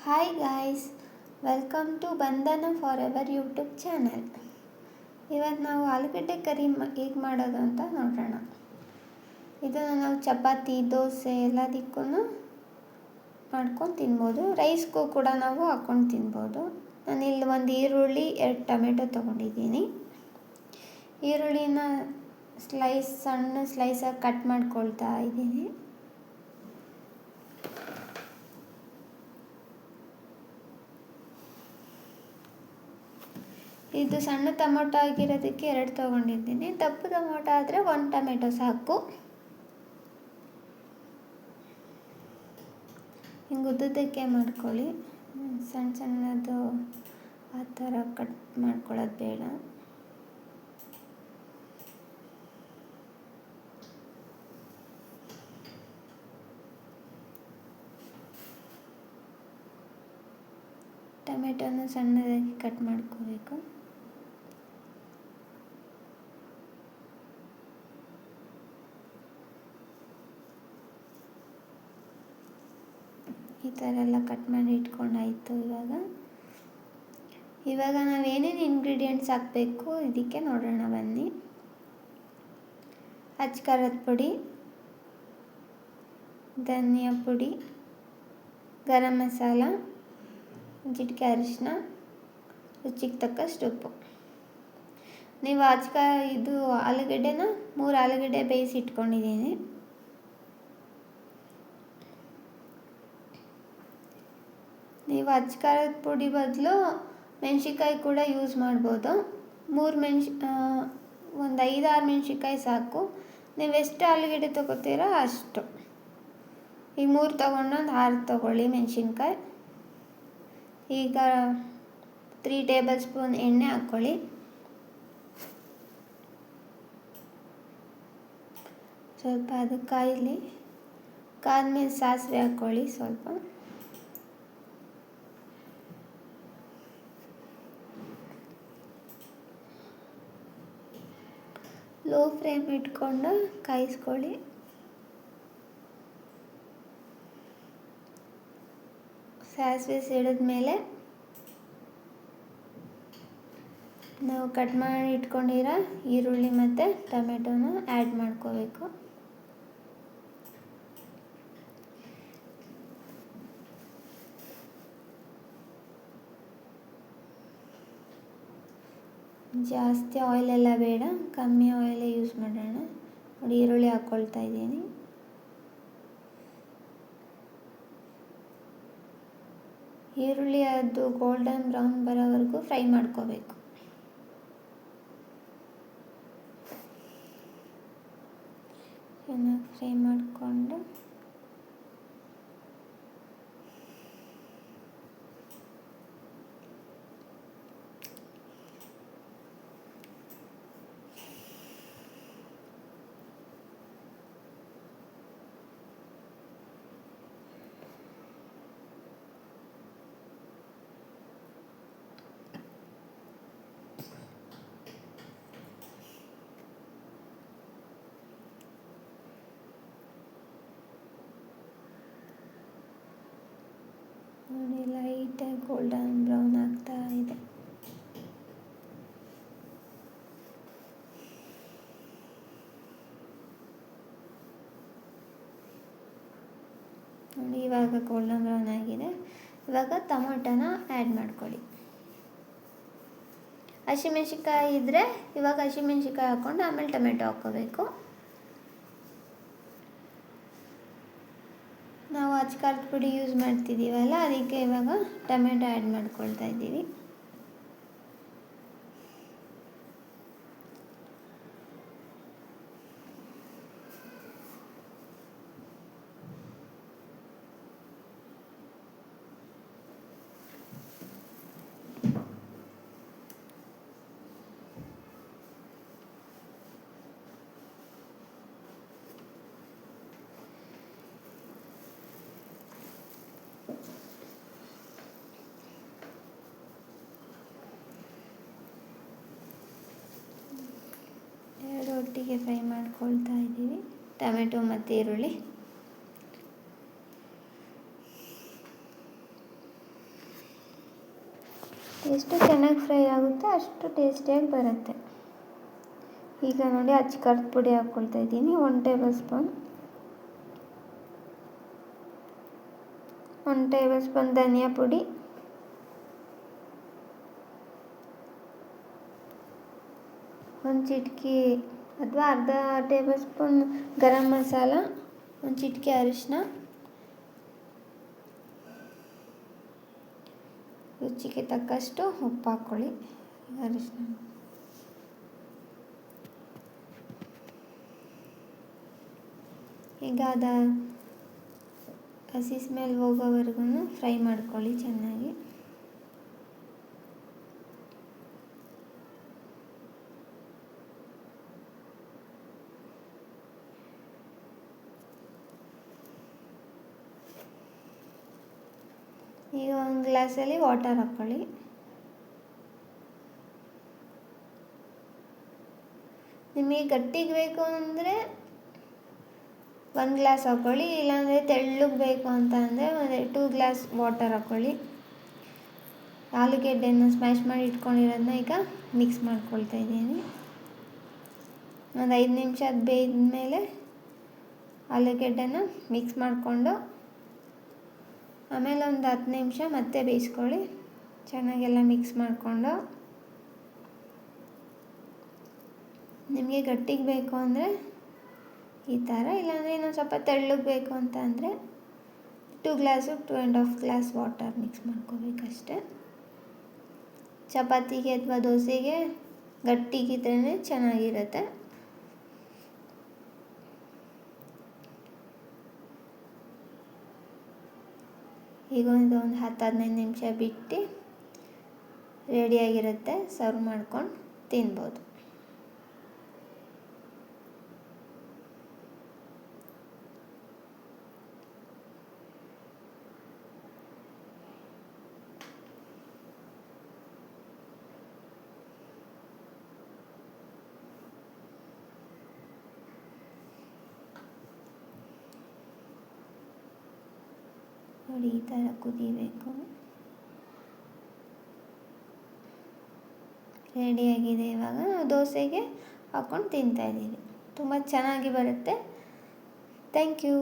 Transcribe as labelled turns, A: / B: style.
A: Hi guys, welcome to ಬಂಧನ for ever YouTube channel. ಇವತ್ತು ನಾವು ಆಲೂಗಡ್ಡೆ ಕರಿ ಹೇಗೆ ಮಾಡೋದು ಅಂತ ನೋಡೋಣ. ಇದನ್ನು ನಾವು ಚಪಾತಿ, ದೋಸೆ ಎಲ್ಲದಕ್ಕೂ ಮಾಡ್ಕೊಂಡು ತಿನ್ಬೋದು. ರೈಸ್ಗೂ ಕೂಡ ನಾವು ಹಾಕ್ಕೊಂಡು ತಿನ್ಬೋದು. ನಾನಿಲ್ಲಿ ಒಂದು ಈರುಳ್ಳಿ, 2 ಟೊಮೆಟೊ ತೊಗೊಂಡಿದ್ದೀನಿ. ಈರುಳ್ಳಿನ ಸಣ್ಣ ಸ್ಲೈಸಾಗಿ ಕಟ್ ಮಾಡ್ಕೊಳ್ತಾ ಇದ್ದೀನಿ. ಇದು ಸಣ್ಣ ಟೊಮೊಟೊ ಆಗಿರೋದಕ್ಕೆ 2 ತೊಗೊಂಡಿದ್ದೀನಿ. ದಪ್ಪ ಟೊಮೊಟೊ ಆದರೆ 1 ಟೊಮೆಟೊ ಸಾಕು. ಹಿಂಗೆ ಉದ್ದುದಕ್ಕೆ ಮಾಡ್ಕೊಳ್ಳಿ, ಸಣ್ಣದು ಆ ಥರ ಕಟ್ ಮಾಡ್ಕೊಳ್ಳೋದು ಬೇಡ. ಟೊಮೆಟೊನ ಸಣ್ಣದಾಗಿ ಕಟ್ ಮಾಡ್ಕೋಬೇಕು. ಈ ಥರ ಎಲ್ಲ ಕಟ್ ಮಾಡಿ ಇಟ್ಕೊಂಡಾಯಿತು. ಇವಾಗ ನಾವೇನೇನು ಇಂಗ್ರೀಡಿಯೆಂಟ್ಸ್ ಹಾಕಬೇಕು ಇದಕ್ಕೆ ನೋಡೋಣ ಬನ್ನಿ. ಖಾರದ ಪುಡಿ, ಧನಿಯಾ ಪುಡಿ, ಗರಂ ಮಸಾಲ, ಚಿಟಿಕೆ ಅರಿಶಿನ, ರುಚಿಗೆ ತಕ್ಕಷ್ಟು ಉಪ್ಪು. ನೀವು ಇದು ಆಲೂಗಡ್ಡೆನ 3 ಆಲೂಗಡ್ಡೆ ಬೇಯಿಸಿ ಇಟ್ಕೊಂಡಿದ್ದೀನಿ. ನೀವು ಖಾರದ ಪುಡಿ ಬದಲು ಮೆಣಸಿನ್ಕಾಯಿ ಕೂಡ ಯೂಸ್ ಮಾಡ್ಬೋದು. ಒಂದು 5-6 ಮೆಣಸಿನ್ಕಾಯಿ ಸಾಕು. ನೀವು ಎಷ್ಟು ಆಲೂಗಡ್ಡೆ ತೊಗೋತೀರೋ ಅಷ್ಟು. ಈಗ 3 ತೊಗೊಂಡು ಒಂದು 6 ತೊಗೊಳ್ಳಿ ಮೆಣಸಿನ್ಕಾಯಿ. ಈಗ 3 ಟೇಬಲ್ ಸ್ಪೂನ್ ಎಣ್ಣೆ ಹಾಕ್ಕೊಳ್ಳಿ. ಸ್ವಲ್ಪ ಅದು ಕಾಯಲಿ. ಕಾದ್ಮೇಲೆ ಸಾಸಿವೆ ಹಾಕ್ಕೊಳ್ಳಿ ಸ್ವಲ್ಪ. ಲೋ ಫ್ಲೇಮ್ ಇಟ್ಕೊಂಡು ಕಾಯಿಸ್ಕೊಳ್ಳಿ. ಸಾಸಿವೆ ಸಿಡಿದ್ಮೇಲೆ ನಾವು ಕಟ್ ಮಾಡಿ ಇಟ್ಕೊಂಡಿರೋ ಈರುಳ್ಳಿ ಮತ್ತು ಟೊಮೆಟೊನ ಆ್ಯಡ್ ಮಾಡ್ಕೋಬೇಕು. ಜಾಸ್ತಿ ಆಯಿಲೆಲ್ಲ ಬೇಡ, ಕಮ್ಮಿ ಆಯಿಲೇ ಯೂಸ್ ಮಾಡೋಣ. ನೋಡಿ, ಈರುಳ್ಳಿ ಹಾಕ್ಕೊಳ್ತಾ ಇದ್ದೀನಿ. ಈರುಳ್ಳಿ ಅದು ಗೋಲ್ಡನ್ ಬ್ರೌನ್ ಬರೋವರೆಗೂ ಫ್ರೈ ಮಾಡ್ಕೋಬೇಕು. ಚೆನ್ನಾಗಿ ಫ್ರೈ ಮಾಡಿಕೊಂಡು ನೋಡಿ, ಲೈಟಾಗಿ ಗೋಲ್ಡನ್ ಬ್ರೌನ್ ಆಗ್ತಾ ಇದೆ. ನೋಡಿ, ಇವಾಗ ಗೋಲ್ಡನ್ ಬ್ರೌನ್ ಆಗಿದೆ. ಇವಾಗ ಟೊಮೊಟೊನ ಆ್ಯಡ್ ಮಾಡ್ಕೊಳ್ಳಿ. ಹಸಿಮೆಣ್ಸಿನ್ಕಾಯಿ ಇದ್ದರೆ ಇವಾಗ ಹಸಿಮೆಣ್ಸಿನ್ಕಾಯಿ ಹಾಕ್ಕೊಂಡು ಆಮೇಲೆ ಟೊಮೆಟೊ ಹಾಕ್ಕೋಬೇಕು. ನಾವು ಖಾರದ ಪುಡಿ ಯೂಸ್ ಮಾಡ್ತಿದ್ದೀವಲ್ಲ, ಅದಕ್ಕೆ ಇವಾಗ ಟೊಮೆಟೊ ಆ್ಯಡ್ ಮಾಡ್ಕೊಳ್ತಾ ಇದ್ದೀವಿ. ಒಟ್ಟಿಗೆ ಫ್ರೈ ಮಾಡ್ಕೊಳ್ತಾ ಇದ್ದೀವಿ, ಟೊಮೆಟೊ ಮತ್ತು ಈರುಳ್ಳಿ. ಎಷ್ಟು ಚೆನ್ನಾಗಿ ಫ್ರೈ ಆಗುತ್ತೆ ಅಷ್ಟು ಟೇಸ್ಟಿಯಾಗಿ ಬರುತ್ತೆ. ಈಗ ನೋಡಿ ಖಾರದ ಪುಡಿ ಹಾಕ್ಕೊಳ್ತಾ ಇದ್ದೀನಿ 1 ಟೇಬಲ್ ಸ್ಪೂನ್. 1 ಟೇಬಲ್ ಸ್ಪೂನ್ ಧನಿಯಾ ಪುಡಿ, 1 ಚಿಟಿಕೆ ಅಥವಾ ಅರ್ಧ ಟೇಬಲ್ ಸ್ಪೂನ್ ಗರಂ ಮಸಾಲ, 1 ಚಿಟಿಕೆ ಅರಿಶಿನ, ರುಚಿಗೆ ತಕ್ಕಷ್ಟು ಉಪ್ಪು ಹಾಕ್ಕೊಳ್ಳಿ. ಅರಿಶಿನ ಈಗ ಹಸಿ ಸ್ಮೆಲ್ ಹೋಗೋವರೆಗೂ ಫ್ರೈ ಮಾಡ್ಕೊಳ್ಳಿ ಚೆನ್ನಾಗಿ. ಈಗ 1 ಗ್ಲಾಸಲ್ಲಿ ವಾಟರ್ ಹಾಕ್ಕೊಳ್ಳಿ. ನಿಮಗೆ ಗಟ್ಟಿಗೆ ಬೇಕು ಅಂದರೆ 1 ಗ್ಲಾಸ್ ಹಾಕ್ಕೊಳ್ಳಿ, ಇಲ್ಲಾಂದರೆ ತೆಳ್ಳಗೆ ಬೇಕು ಅಂತ ಅಂದರೆ 2 ಗ್ಲಾಸ್ ವಾಟರ್ ಹಾಕ್ಕೊಳ್ಳಿ. ಆಲೂಗೆಡ್ಡೆನ ಸ್ಮ್ಯಾಶ್ ಮಾಡಿ ಇಟ್ಕೊಂಡಿರೋದನ್ನ ಈಗ ಮಿಕ್ಸ್ ಮಾಡ್ಕೊಳ್ತಾ ಇದ್ದೀನಿ. ಒಂದು 5 ನಿಮಿಷ ಅದು ಬೇಯ್ದ ಮೇಲೆ ಆಲೂಗೆಡ್ಡೆನ ಮಿಕ್ಸ್ ಮಾಡಿಕೊಂಡು ಆಮೇಲೆ ಒಂದು 10 ನಿಮಿಷ ಮತ್ತೆ ಬೇಯಿಸ್ಕೊಳ್ಳಿ. ಚೆನ್ನಾಗೆಲ್ಲ ಮಿಕ್ಸ್ ಮಾಡಿಕೊಂಡು ನಿಮಗೆ ಗಟ್ಟಿಗೆ ಬೇಕು ಅಂದರೆ ಈ ಥರ, ಇಲ್ಲಾಂದರೆ ಇನ್ನೊಂದು ಸ್ವಲ್ಪ ತೆಳ್ಳಗೆ ಬೇಕು ಅಂತ ಅಂದರೆ 2 ಗ್ಲಾಸು 2.5 ಗ್ಲಾಸ್ ವಾಟರ್ ಮಿಕ್ಸ್ ಮಾಡ್ಕೋಬೇಕಷ್ಟೆ. ಚಪಾತಿಗೆ ಅಥವಾ ದೋಸೆಗೆ ಗಟ್ಟಿಗಿದ್ರೇ ಚೆನ್ನಾಗಿರುತ್ತೆ. ಈಗ ಒಂದು 10-15 ನಿಮಿಷ ಬಿಟ್ಟು ರೆಡಿಯಾಗಿರುತ್ತೆ. ಸರ್ವ್ ಮಾಡ್ಕೊಂಡು ತಿನ್ಬೋದು. ನೋಡಿ ಈ ಥರ ಕುದಿಬೇಕು. ರೆಡಿಯಾಗಿದೆ. ಇವಾಗ ನಾವು ದೋಸೆಗೆ ಹಾಕ್ಕೊಂಡು ತಿಂತಾಯಿದ್ದೀವಿ. ತುಂಬ ಚೆನ್ನಾಗಿ ಬರುತ್ತೆ. Thank you.